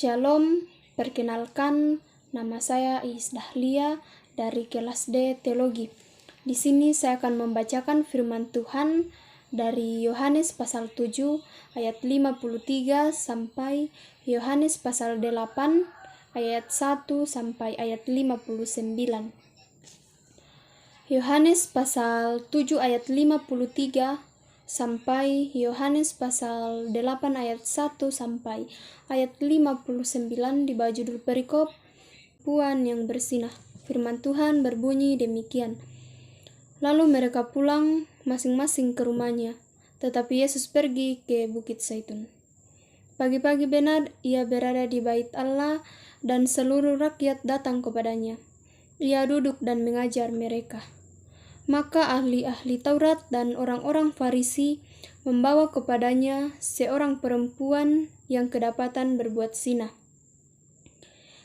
Shalom, perkenalkan nama saya Iis Dahlia dari kelas D Teologi. Di sini saya akan membacakan firman Tuhan dari Yohanes pasal 7 ayat 53 sampai Yohanes pasal 8 ayat 1 sampai ayat 59. Yohanes pasal 7 ayat 53 sampai Yohanes pasal 8 ayat 1 sampai ayat 59 dibagi judul perikop Puan yang bersinah. Firman Tuhan berbunyi demikian. Lalu mereka pulang masing-masing ke rumahnya, tetapi Yesus pergi ke Bukit Zaitun. Pagi-pagi benar ia berada di bait Allah dan seluruh rakyat datang kepadanya. Ia duduk dan mengajar mereka. Maka ahli-ahli Taurat dan orang-orang Farisi membawa kepadanya seorang perempuan yang kedapatan berbuat zina.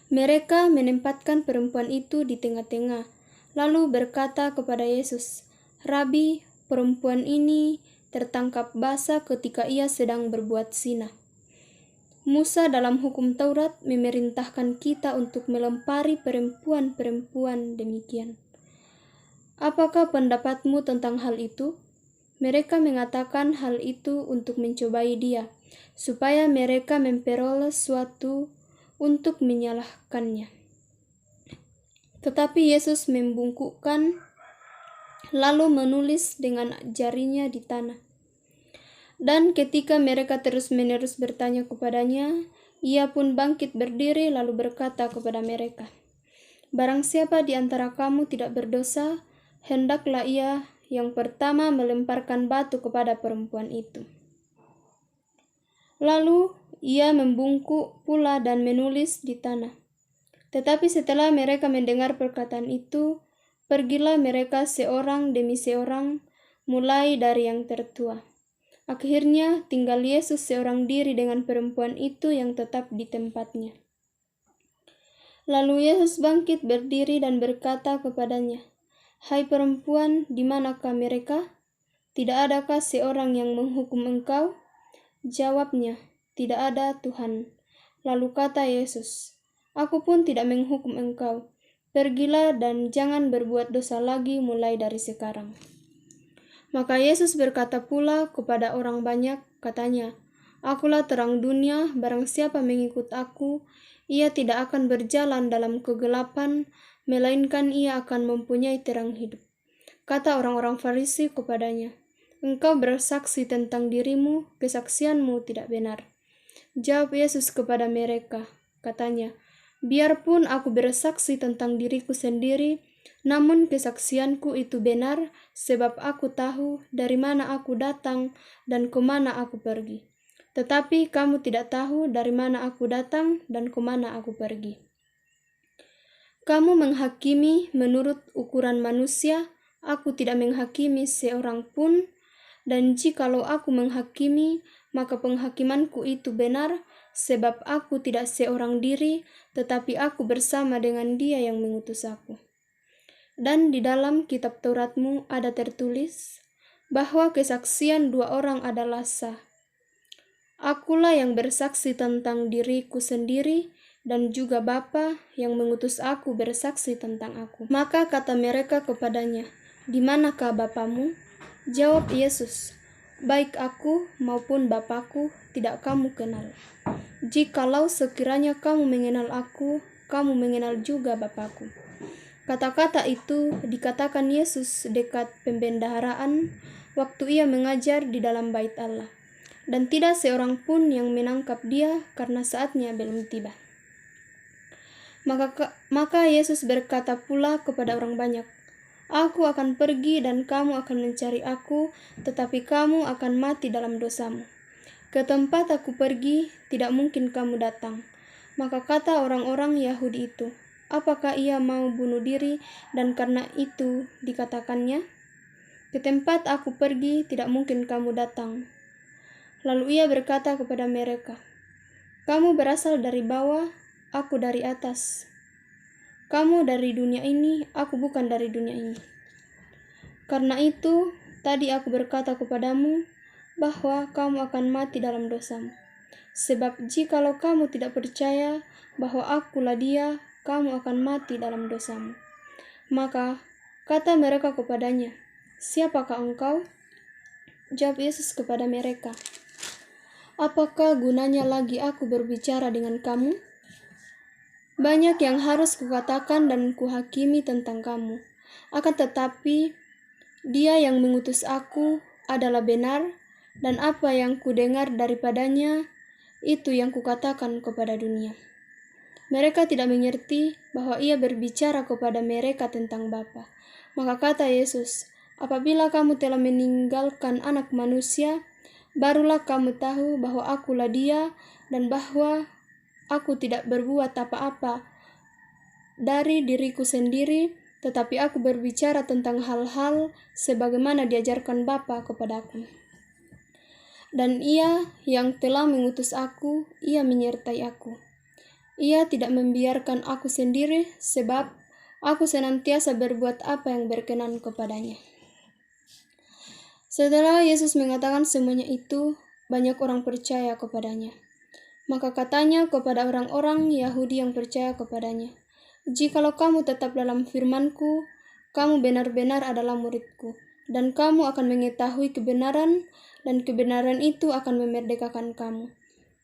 Mereka menempatkan perempuan itu di tengah-tengah, lalu berkata kepada Yesus, "Rabi, perempuan ini tertangkap basah ketika ia sedang berbuat zina. Musa dalam hukum Taurat memerintahkan kita untuk melempari perempuan-perempuan demikian. Apakah pendapatmu tentang hal itu?" Mereka mengatakan hal itu untuk mencobai dia, supaya mereka memperoleh sesuatu untuk menyalahkannya. Tetapi Yesus membungkukkan, lalu menulis dengan jarinya di tanah. Dan ketika mereka terus-menerus bertanya kepadanya, ia pun bangkit berdiri lalu berkata kepada mereka, "Barang siapa di antara kamu tidak berdosa, hendaklah ia yang pertama melemparkan batu kepada perempuan itu." Lalu ia membungkuk pula dan menulis di tanah. Tetapi setelah mereka mendengar perkataan itu, pergilah mereka seorang demi seorang, mulai dari yang tertua. Akhirnya tinggal Yesus seorang diri dengan perempuan itu yang tetap di tempatnya. Lalu Yesus bangkit berdiri dan berkata kepadanya, "Hai perempuan, di manakah mereka? Tidak adakah seorang yang menghukum engkau?" Jawabnya, "Tidak ada, Tuhan." Lalu kata Yesus, "Aku pun tidak menghukum engkau. Pergilah dan jangan berbuat dosa lagi mulai dari sekarang." Maka Yesus berkata pula kepada orang banyak, katanya, "Akulah terang dunia, barang siapa mengikut aku, ia tidak akan berjalan dalam kegelapan, melainkan ia akan mempunyai terang hidup." Kata orang-orang Farisi kepadanya, "Engkau bersaksi tentang dirimu, kesaksianmu tidak benar." Jawab Yesus kepada mereka, katanya, "Biarpun aku bersaksi tentang diriku sendiri, namun kesaksianku itu benar, sebab aku tahu dari mana aku datang dan kemana aku pergi. Tetapi kamu tidak tahu dari mana aku datang dan kemana aku pergi. Kamu menghakimi menurut ukuran manusia, aku tidak menghakimi seorang pun, dan jikalau aku menghakimi, maka penghakimanku itu benar, sebab aku tidak seorang diri, tetapi aku bersama dengan Dia yang mengutus aku. Dan di dalam kitab Tauratmu ada tertulis bahwa kesaksian dua orang adalah sah. Akulah yang bersaksi tentang diriku sendiri, dan juga Bapa yang mengutus aku bersaksi tentang aku." Maka kata mereka kepadanya, "Di manakah Bapamu?" Jawab Yesus, "Baik aku maupun Bapakku tidak kamu kenal. Jikalau sekiranya kamu mengenal aku, kamu mengenal juga Bapakku." Kata-kata itu dikatakan Yesus dekat pembendaharaan waktu ia mengajar di dalam bait Allah, dan tidak seorang pun yang menangkap dia karena saatnya belum tiba. Maka Yesus berkata pula kepada orang banyak, "Aku akan pergi dan kamu akan mencari aku, tetapi kamu akan mati dalam dosamu. Ke tempat aku pergi, tidak mungkin kamu datang." Maka kata orang-orang Yahudi itu, "Apakah ia mau bunuh diri?" Dan karena itu dikatakannya, "Ke tempat aku pergi, tidak mungkin kamu datang." Lalu ia berkata kepada mereka, "Kamu berasal dari bawah, aku dari atas. Kamu dari dunia ini, aku bukan dari dunia ini. Karena itu, tadi aku berkata kepadamu bahwa kamu akan mati dalam dosamu. Sebab jikalau kamu tidak percaya bahwa akulah Dia, kamu akan mati dalam dosamu. Maka kata mereka kepadanya, "Siapakah engkau?" Jawab Yesus kepada mereka, "Apakah gunanya lagi aku berbicara dengan kamu? Banyak yang harus kukatakan dan kuhakimi tentang kamu. Akan tetapi, Dia yang mengutus aku adalah benar, dan apa yang kudengar daripadanya, itu yang kukatakan kepada dunia." Mereka tidak mengerti bahwa ia berbicara kepada mereka tentang Bapa. Maka kata Yesus, "Apabila kamu telah meninggalkan Anak Manusia, barulah kamu tahu bahwa akulah Dia, dan bahwa aku tidak berbuat apa-apa dari diriku sendiri, tetapi aku berbicara tentang hal-hal sebagaimana diajarkan Bapa kepadaku. Dan Ia yang telah mengutus aku, Ia menyertai aku. Ia tidak membiarkan aku sendiri, sebab aku senantiasa berbuat apa yang berkenan kepadanya." Setelah Yesus mengatakan semuanya itu, banyak orang percaya kepadanya. Maka katanya kepada orang-orang Yahudi yang percaya kepadanya, "Jikalau kamu tetap dalam firman-Ku, kamu benar-benar adalah murid-Ku, dan kamu akan mengetahui kebenaran, dan kebenaran itu akan memerdekakan kamu."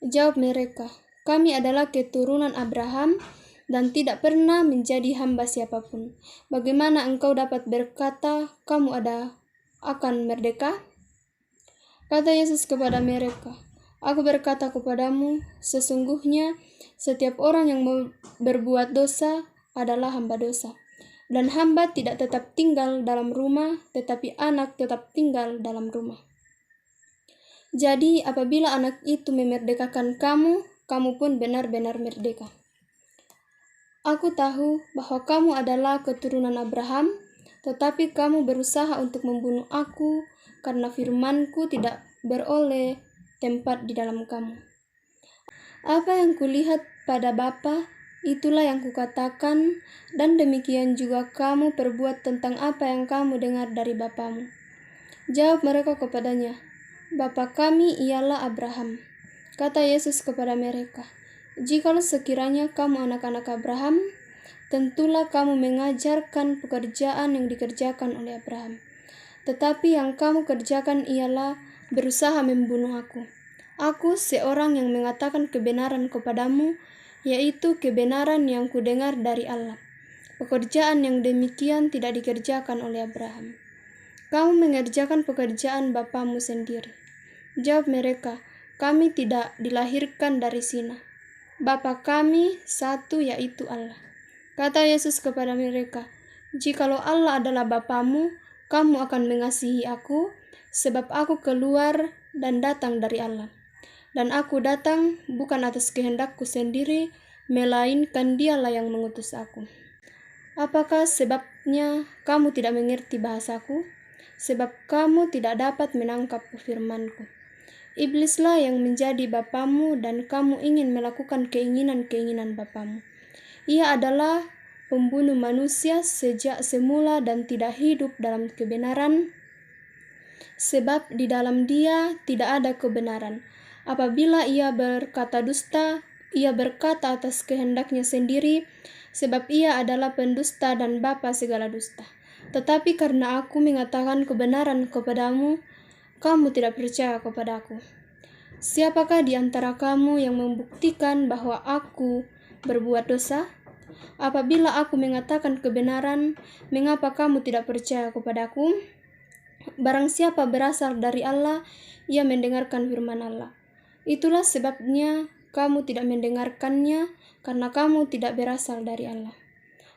Jawab mereka, "Kami adalah keturunan Abraham dan tidak pernah menjadi hamba siapapun. Bagaimana engkau dapat berkata kamu akan merdeka?" Kata Yesus kepada mereka, "Aku berkata kepadamu, sesungguhnya setiap orang yang berbuat dosa adalah hamba dosa. Dan hamba tidak tetap tinggal dalam rumah, tetapi anak tetap tinggal dalam rumah. Jadi apabila anak itu memerdekakan kamu, kamu pun benar-benar merdeka. Aku tahu bahwa kamu adalah keturunan Abraham, tetapi kamu berusaha untuk membunuh aku karena firman-Ku tidak beroleh tempat di dalam kamu. Apa yang kulihat pada Bapa, itulah yang kukatakan, dan demikian juga kamu perbuat tentang apa yang kamu dengar dari bapamu." Jawab mereka kepadanya, "Bapa kami ialah Abraham." Kata Yesus kepada mereka, "Jikalau sekiranya kamu anak-anak Abraham, tentulah kamu mengajarkan pekerjaan yang dikerjakan oleh Abraham. Tetapi yang kamu kerjakan ialah berusaha membunuh aku. Aku seorang yang mengatakan kebenaran kepadamu, yaitu kebenaran yang kudengar dari Allah. Pekerjaan yang demikian tidak dikerjakan oleh Abraham. Kamu mengerjakan pekerjaan bapamu sendiri." Jawab mereka, "Kami tidak dilahirkan dari zina. Bapa kami satu, yaitu Allah." Kata Yesus kepada mereka, "Jikalau Allah adalah Bapamu, kamu akan mengasihi aku, sebab aku keluar dan datang dari Allah. Dan aku datang bukan atas kehendakku sendiri, melainkan Dialah yang mengutus aku. Apakah sebabnya kamu tidak mengerti bahasaku? Sebab kamu tidak dapat menangkap firman-Ku. Iblislah yang menjadi bapamu, dan kamu ingin melakukan keinginan-keinginan bapamu. Ia adalah pembunuh manusia sejak semula dan tidak hidup dalam kebenaran, sebab di dalam Dia tidak ada kebenaran. Apabila ia berkata dusta, ia berkata atas kehendaknya sendiri, sebab ia adalah pendusta dan bapa segala dusta. Tetapi karena aku mengatakan kebenaran kepadamu, kamu tidak percaya kepadaku. Siapakah di antara kamu yang membuktikan bahwa aku berbuat dosa? Apabila aku mengatakan kebenaran, mengapa kamu tidak percaya kepadaku? Barang siapa berasal dari Allah, ia mendengarkan firman Allah. Itulah sebabnya kamu tidak mendengarkannya, karena kamu tidak berasal dari Allah."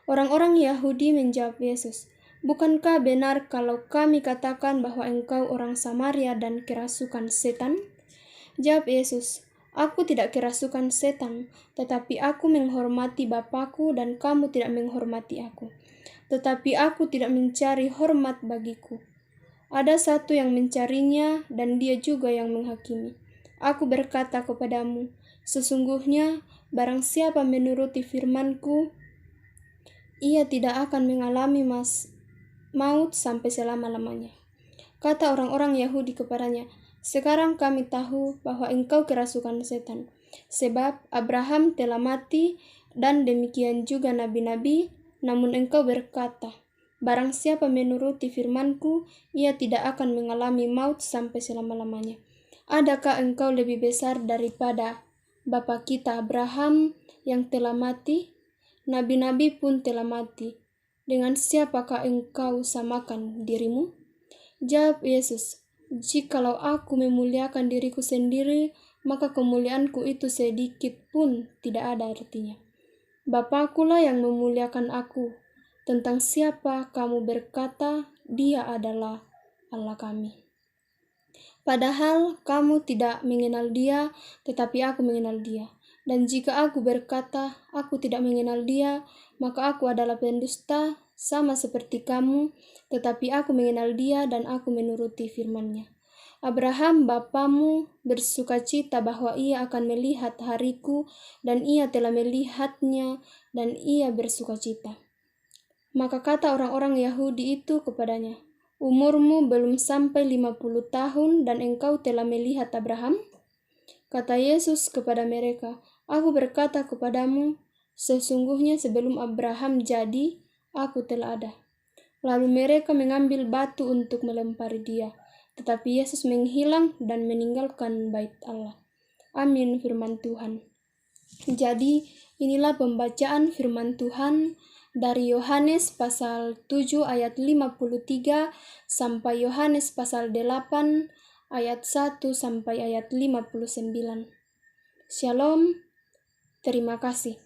Orang-orang Yahudi menjawab Yesus, "Bukankah benar kalau kami katakan bahwa engkau orang Samaria dan kerasukan setan?" Jawab Yesus, "Aku tidak kerasukan setan, tetapi aku menghormati Bapa-Ku dan kamu tidak menghormati aku. Tetapi aku tidak mencari hormat bagiku. Ada satu yang mencarinya, dan Dia juga yang menghakimi. Aku berkata kepadamu, sesungguhnya barang siapa menuruti firman-Ku, ia tidak akan mengalami maut sampai selama-lamanya." Kata orang-orang Yahudi kepadanya, Sekarang kami tahu bahwa engkau kerasukan setan, sebab Abraham telah mati dan demikian juga nabi-nabi, namun engkau berkata, barang siapa menuruti firman-Ku, ia tidak akan mengalami maut sampai selama-lamanya. Adakah engkau lebih besar daripada bapa kita Abraham yang telah mati? Nabi-nabi pun telah mati. Dengan siapakah engkau samakan dirimu? Jawab Yesus, jikalau aku memuliakan diriku sendiri, maka kemuliaanku itu sedikit pun tidak ada artinya. Bapa-Kulah yang memuliakan aku. Tentang siapa kamu berkata, Dia adalah Allah kami. Padahal kamu tidak mengenal Dia, tetapi aku mengenal Dia. Dan jika aku berkata, aku tidak mengenal Dia, maka aku adalah pendusta, sama seperti kamu, tetapi aku mengenal Dia dan aku menuruti firman-Nya. Abraham bapamu bersukacita bahwa ia akan melihat hariku, dan ia telah melihatnya, dan ia bersukacita. Maka kata orang-orang Yahudi itu kepadanya, umurmu belum sampai 50 tahun dan engkau telah melihat Abraham? Kata Yesus kepada mereka, aku berkata kepadamu, sesungguhnya sebelum Abraham jadi, aku telah ada. Lalu mereka mengambil batu untuk melempari dia. Tetapi Yesus menghilang dan meninggalkan bait Allah. Amin, firman Tuhan. Jadi, inilah pembacaan firman Tuhan dari Yohanes pasal 7 ayat 53 sampai Yohanes pasal 8 ayat 1 sampai ayat 59. Shalom, terima kasih.